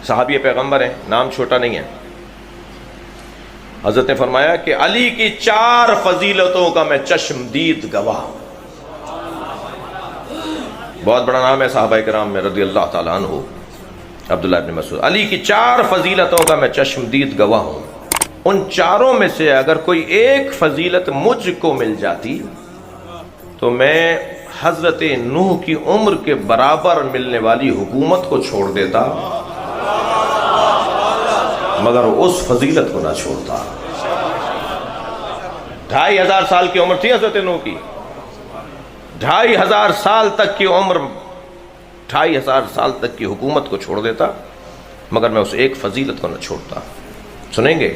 صحابی پیغمبر ہیں، نام چھوٹا نہیں ہے. حضرت نے فرمایا کہ علی کی 4 فضیلتوں کا میں چشمدید گواہ ہوں. بہت بڑا نام ہے صحابہ کرام میں رضی اللہ تعالیٰ عنہ عبداللہ ابن مسعود. علی کی 4 فضیلتوں کا میں چشمدید گواہ ہوں. ان 4 میں سے اگر کوئی ایک فضیلت مجھ کو مل جاتی تو میں حضرت نوح کی عمر کے برابر ملنے والی حکومت کو چھوڑ دیتا، مگر اس فضیلت کو نہ چھوڑتا. 2500 سال کی عمر تھی حضرت نوح کی. 2500 سال تک کی عمر، 2500 سال تک کی حکومت کو چھوڑ دیتا، مگر میں اس ایک فضیلت کو نہ چھوڑتا. سنیں گے؟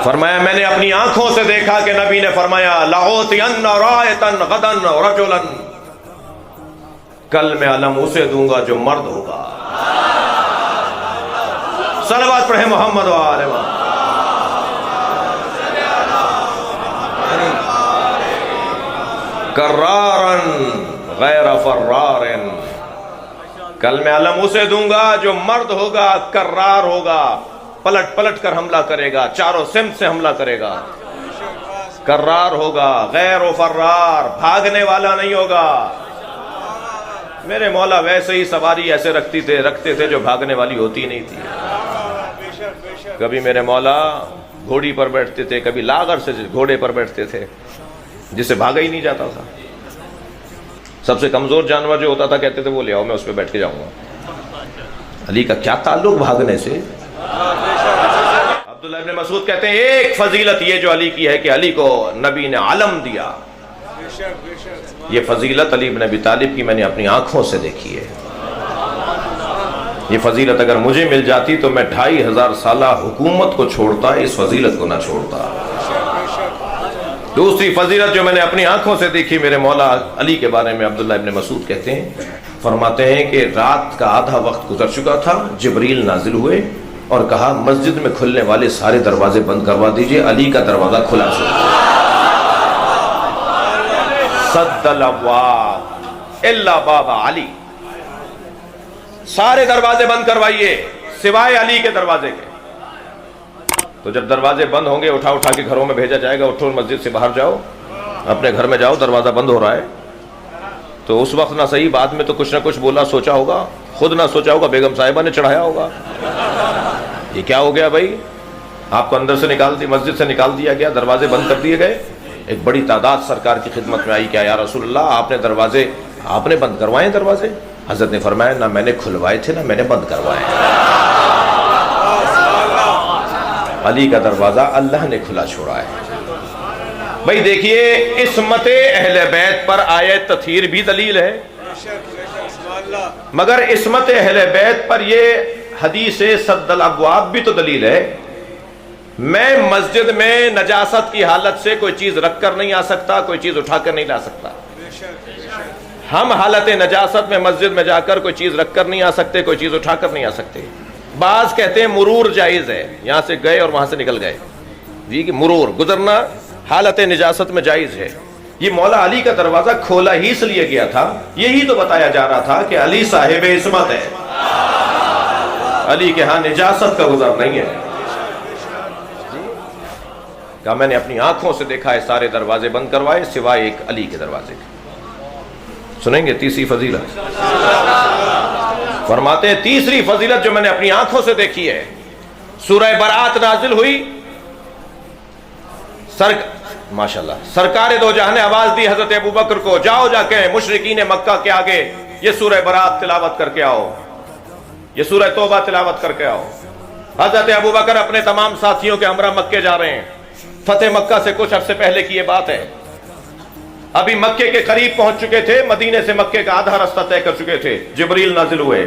فرمایا میں نے اپنی آنکھوں سے دیکھا کہ نبی نے فرمایا لَأُعْطِيَنَّ رَائِطًا غَدًا رَجُلًا، کل میں علم اسے دوں گا جو مرد ہوگا. صلوات پڑھیں محمد و آل محمد. کرارن غیر فرارن، کل میں علم اسے دوں گا جو مرد ہوگا، کرار ہوگا، پلٹ پلٹ کر حملہ کرے گا، چاروں سمت سے حملہ کرے گا. کرار ہوگا، غیر و فرار، بھاگنے والا نہیں ہوگا. میرے مولا ویسے ہی سواری ایسے رکھتے تھے جو بھاگنے والی ہوتی نہیں تھی. کبھی میرے مولا گھوڑی پر بیٹھتے تھے، کبھی لاغر سے گھوڑے پر بیٹھتے تھے جسے بھاگا ہی نہیں جاتا تھا. سب سے کمزور جانور جو ہوتا تھا کہتے تھے وہ لے آؤ، میں اس پہ بیٹھ کے جاؤں گا. علی کا کیا تعلق بھاگنے سے؟ عبداللہ ابن مسعود کہتے ہیں ایک فضیلت یہ جو علی کی ہے کہ علی کو نبی نے علم دیا. یہ فضیلت علی بن ابی طالب کی میں نے اپنی آنکھوں سے دیکھی ہے. یہ فضیلت اگر مجھے مل جاتی تو میں 2500 سالہ حکومت کو چھوڑتا، اس فضیلت کو نہ چھوڑتا. دوسری فضیلت جو میں نے اپنی آنکھوں سے دیکھی میرے مولا علی کے بارے میں عبداللہ ابن مسعود کہتے ہیں، فرماتے ہیں کہ رات کا آدھا وقت گزر چکا تھا، جبریل نازل ہوئے اور کہا مسجد میں کھلنے والے سارے دروازے بند کروا دیجئے، علی کا دروازہ کھلا چھوڑ. صد الابواب الا باب علی، سارے دروازے بند کروائیے سوائے علی کے دروازے کے. تو جب دروازے بند ہوں گے اٹھا کے گھروں میں بھیجا جائے گا، اٹھو مسجد سے باہر جاؤ، اپنے گھر میں جاؤ، دروازہ بند ہو رہا ہے. تو اس وقت نہ صحیح بعد میں تو کچھ نہ کچھ بولا، سوچا ہوگا، خود نہ سوچا ہوگا، بیگم صاحبہ نے چڑھایا ہوگا یہ کیا ہو گیا بھائی، آپ کو اندر سے مسجد سے نکال دیا گیا، دروازے بند کر دیے گئے. ایک بڑی تعداد سرکار کی خدمت میں آئی کہ یا رسول اللہ آپ نے بند کروائے دروازے؟ حضرت نے فرمایا نہ میں نے کھلوائے تھے نہ میں نے بند کروائے. علی کا دروازہ اللہ نے کھلا چھوڑا ہے. بھائی دیکھیے عصمت اہل بیت پر آیت تطہیر بھی دلیل ہے، مگر عصمت اہل بیت پر یہ حدیث سد الابواب بھی تو دلیل ہے. میں مسجد میں نجاست کی حالت سے کوئی چیز رکھ کر نہیں آ سکتا، کوئی چیز اٹھا کر نہیں لا سکتا. ہم حالت نجاست میں مسجد میں جا کر کوئی چیز رکھ کر نہیں آ سکتے، کوئی چیز اٹھا کر نہیں آ سکتے. بعض کہتے ہیں مرور جائز ہے، یہاں سے گئے اور وہاں سے نکل گئے، جی کہ مرور گزرنا حالت نجاست میں جائز ہے. یہ مولا علی کا دروازہ کھولا ہی اس لیے گیا تھا، یہی تو بتایا جا رہا تھا کہ علی صاحب عصمت ہے، علی کے ہاں نجاست کا گزر نہیں ہے. کہا میں نے اپنی آنکھوں سے دیکھا ہے سارے دروازے بند کروائے سوائے ایک علی کے دروازے کے. سنیں گے تیسری فضیلت؟ فرماتے ہیں تیسری فضیلت جو میں نے اپنی آنکھوں سے دیکھی ہے، سورہ برات نازل ہوئی، ماشاءاللہ سرکار دو جہاں نے آواز دی حضرت ابوبکر کو، جاؤ جا کے مشرکین مکہ کے آگے یہ سورہ برات تلاوت کر کے آؤ، یہ سورہ توبہ تلاوت کر کے آؤ. حضرت ابوبکر اپنے تمام ساتھیوں کے ہمراہ مکے جا رہے ہیں. فتح مکہ سے کچھ عرصے پہلے کی یہ بات ہے، ابھی مکے کے قریب پہنچ چکے تھے، مدینے سے مکے کا آدھا راستہ طے کر چکے تھے. جبریل نازل ہوئے،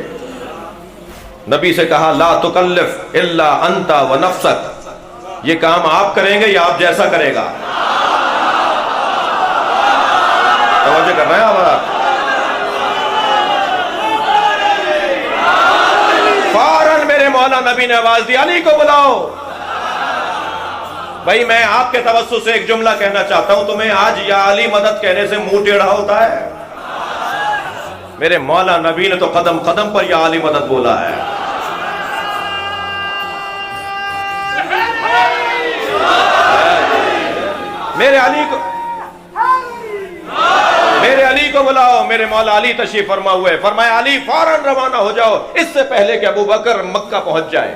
نبی سے کہا لا تکلف الا انت ونفسک، یہ کام آپ کریں گے یا آپ جیسا کرے گا؟ توجہ کر رہے ہیں ہمارا؟ فوراً میرے مولا نبی نے آواز دی علی کو بلاؤ. بھائی میں آپ کے توسط سے ایک جملہ کہنا چاہتا ہوں، تمہیں آج یا علی مدد کہنے سے منہ ٹیڑھا ہوتا ہے؟ میرے مولا نبی نے تو قدم قدم پر یا علی مدد بولا ہے. میرے علی کو بلاؤ. میرے مولا علی تشریف فرما ہوئے. فرمایا علی فوراً روانہ ہو جاؤ اس سے پہلے کہ ابو بکر مکہ پہنچ جائے,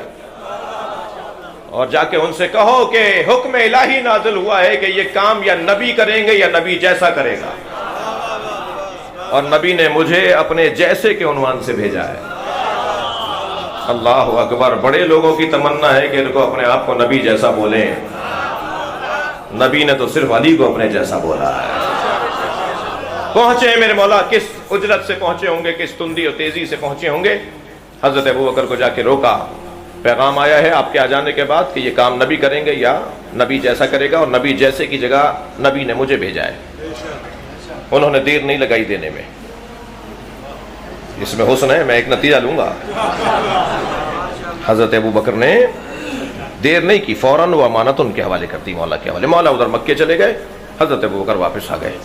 اور جا کے ان سے کہو کہ حکم الہی نازل ہوا ہے کہ یہ کام یا نبی کریں گے یا نبی جیسا کرے گا, اور نبی نے مجھے اپنے جیسے کے عنوان سے بھیجا ہے. اللہ اکبر. بڑے لوگوں کی تمنا ہے کہ ان کو اپنے آپ کو نبی جیسا بولیں. نبی نے تو صرف علی کو اپنے جیسا بولا ہے. پہنچے ہیں میرے مولا, کس اجرت سے پہنچے ہوں گے, کس تندی اور تیزی سے پہنچے ہوں گے. حضرت ابو بکر کو جا کے روکا. پیغام آیا ہے آپ کے آ جانے کے بعد کہ یہ کام نبی کریں گے یا نبی جیسا کرے گا, اور نبی جیسے کی جگہ نبی نے مجھے بھیجا ہے. انہوں نے دیر نہیں لگائی دینے میں. اس میں حسن ہے, میں ایک نتیجہ لوں گا. حضرت ابو بکر نے دیر نہیں کی, فوراً وہ امانت ان کے حوالے کر دی, مولا کے حوالے. مولا ادھر مکے چلے گئے, حضرت ابو بکر واپس آ گئے.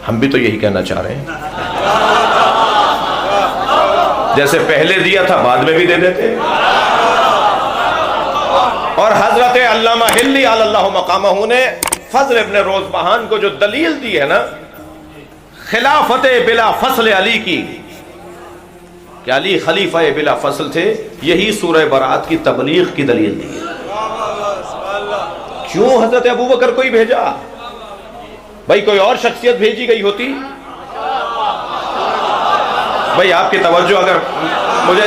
ہم بھی تو یہی کہنا چاہ رہے ہیں, جیسے پہلے دیا تھا بعد میں بھی دے دیتے. اور حضرت علامہ ہلی علی اللہ مقامہ نے فضل ابن روزبہان کو جو دلیل دی ہے نا خلافت بلا فصل علی کی, کہ علی خلیفہ بلا فصل تھے, یہی سورہ برات کی تبلیغ کی دلیل دی ہے. کیوں حضرت ابو بکر کو ہی بھیجا؟ بھائی کوئی اور شخصیت بھیجی گئی ہوتی. بھائی آپ کی توجہ اگر مجھے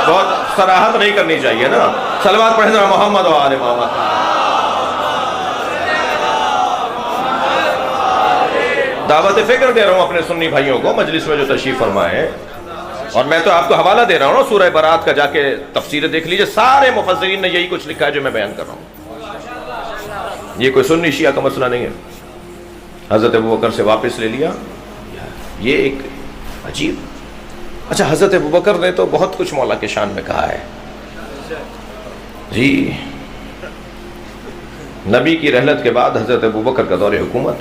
بہت صراحت نہیں کرنی چاہیے نا. صلوات پڑھیں ذرا محمد و آل محمد. دعوت فکر دے رہا ہوں اپنے سنی بھائیوں کو مجلس میں جو تشریف فرمائے, اور میں تو آپ کو حوالہ دے رہا ہوں سورہ برات کا, جا کے تفسیر دیکھ لیجئے. سارے مفسرین نے یہی کچھ لکھا ہے جو میں بیان کر رہا ہوں. یہ کوئی سنی شیعہ کا مسئلہ نہیں ہے. حضرت ابو بکر سے واپس لے لیا, یہ ایک عجیب. اچھا, حضرت ابو بکر نے تو بہت کچھ مولا کے شان میں کہا ہے جی. نبی کی رحلت کے بعد حضرت ابو بکر کا دور حکومت.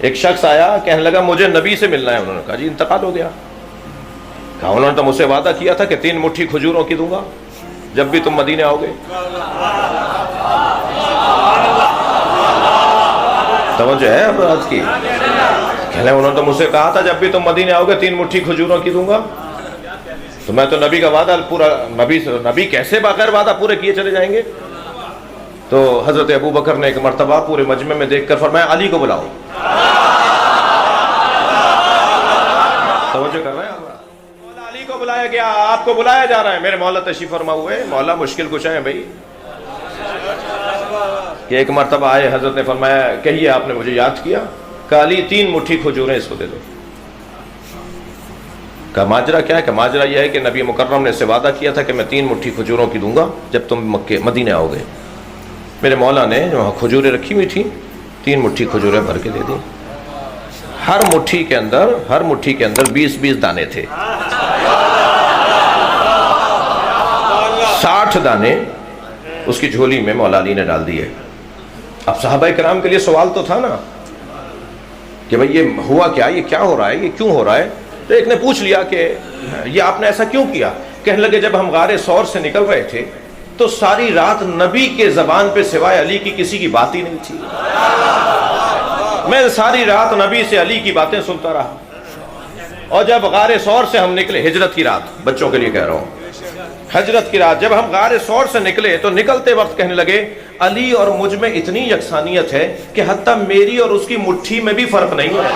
ایک شخص آیا, کہنے لگا مجھے نبی سے ملنا ہے. انہوں نے کہا جی انتقال ہو گیا. کہا انہوں نے تو مجھ سے وعدہ کیا تھا کہ 3 مٹھی کھجوروں کی دوں گا جب بھی تم مدینے آؤ گے. توجہ ہے اب آج کی. کہنے انہوں نے تو مجھ سے کہا تھا جب بھی تم مدینے آؤ گے 3 مٹھی کھجوروں کی دوں گا. تو میں تو نبی کا وعدہ پورا, نبی کیسے بغیر وعدہ پورے کیے چلے جائیں گے. تو حضرت ابو بکر نے ایک مرتبہ پورے مجمع میں دیکھ کر فرمایا علی کو بلاؤ. توجہ کر رہے ہیں مولا علی کو بلایا گیا, آپ کو بلایا جا رہا ہے. میرے مولا تشریف فرما ہوئے. مولا مشکل کچھ ہے بھائی کہ ایک مرتبہ آئے, حضرت نے فرمایا کہیے آپ نے مجھے یاد کیا. کہا علی 3 مٹھی کھجوریں اس کو دے دو. کہا ماجرا کیا ہے؟ کہ ماجرا یہ ہے کہ نبی مکرم نے اس سے وعدہ کیا تھا کہ میں 3 مٹھی کھجوروں کی دوں گا جب تم مکے مدینے آؤ گے. میرے مولا نے وہاں کھجوریں رکھی ہوئی تھیں, 3 مٹھی کھجوریں بھر کے دے دی. ہر مٹھی کے اندر 20 دانے تھے. 60 دانے اس کی جھولی میں مولا علی نے ڈال دیے. اب صحابہ کرام کے لیے سوال تو تھا نا کہ بھئی یہ ہوا کیا, یہ کیا ہو رہا ہے, یہ کیوں ہو رہا ہے. تو ایک نے پوچھ لیا کہ یہ آپ نے ایسا کیوں کیا. کہنے لگے جب ہم غار ثور سے نکل رہے تھے تو ساری رات نبی کے زبان پہ سوائے علی کی کسی کی بات ہی نہیں تھی. میں ساری رات نبی سے علی کی باتیں سنتا رہا. اور جب غار ثور سے ہم نکلے, ہجرت کی رات, بچوں کے لیے کہہ رہا ہوں, ہجرت کی رات جب ہم غار ثور سے نکلے تو نکلتے وقت کہنے لگے علی اور مجھ میں اتنی یکسانیت ہے کہ حتیٰ میری اور اس کی مٹھی میں بھی فرق نہیں ہے.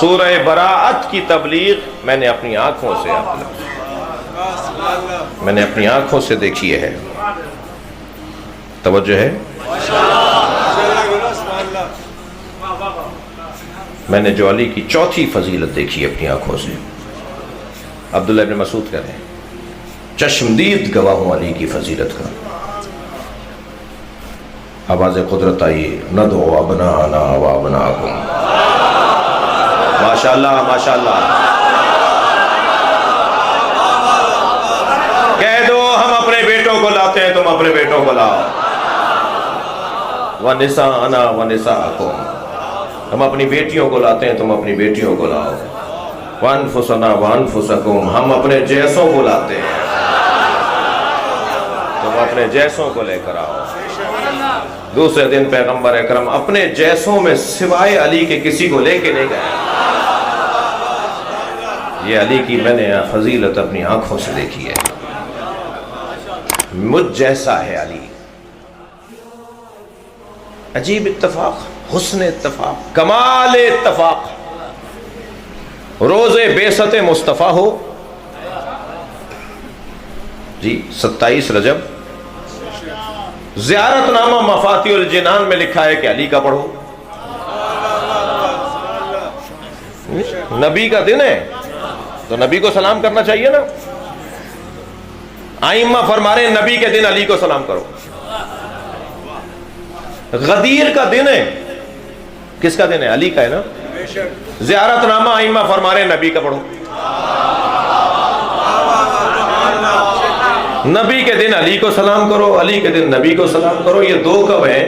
سورہ براءت کی تبلیغ میں نے اپنی آنکھوں سے دیکھی ہے. توجہ ہے؟ میں نے جو علی کی چوتھی فضیلت دیکھی اپنی آنکھوں سے. عبداللہ ابن مسعود کہہ رہے ہیں چشمدید گواہ ہوں علی کی فضیلت کا. آواز قدرت آئی ندعو ابناءنا و ابناءکم. ماشاءاللہ ماشاءاللہ. کہہ دو ہم اپنے بیٹوں کو لاتے ہیں، تم اپنے بیٹوں کو لاؤ. وَنِسَاءَنَا وَنِسَاءَكُمْ. ہم اپنی بیٹیوں کو لاتے ہیں، تم اپنی بیٹیوں کو لاؤ. وَأَنفُسَنَا وَأَنفُسَكُمْ. ہم اپنے جیسوں کو لاتے ہیں، تم اپنے جیسوں کو لے کر آؤ. دوسرے دن پیغمبر اکرم اپنے جیسوں میں سوائے علی کے کسی کو لے کے نہیں گئے. یہ علی کی میں نے فضیلت اپنی آنکھوں سے دیکھی ہے. مجھ جیسا ہے علی. عجیب اتفاق، حسن اتفاق، کمال اتفاق. روز بعثت مصطفیٰ ہو جی 27 رجب. زیارت نامہ مفاتیح الجنان میں لکھا ہے کہ علی کا پڑھو. نبی کا دن ہے تو نبی کو سلام کرنا چاہیے نا. ائمہ فرما رہے ہیں نبی کے دن علی کو سلام کرو. غدیر کا دن ہے، کس کا دن ہے؟ علی کا ہے نا. زیارت نامہ ائمہ فرما رہے ہیں نبی کا پڑھو. نبی کے دن علی کو سلام کرو، علی کے دن نبی کو سلام کرو. یہ دو کب ہیں؟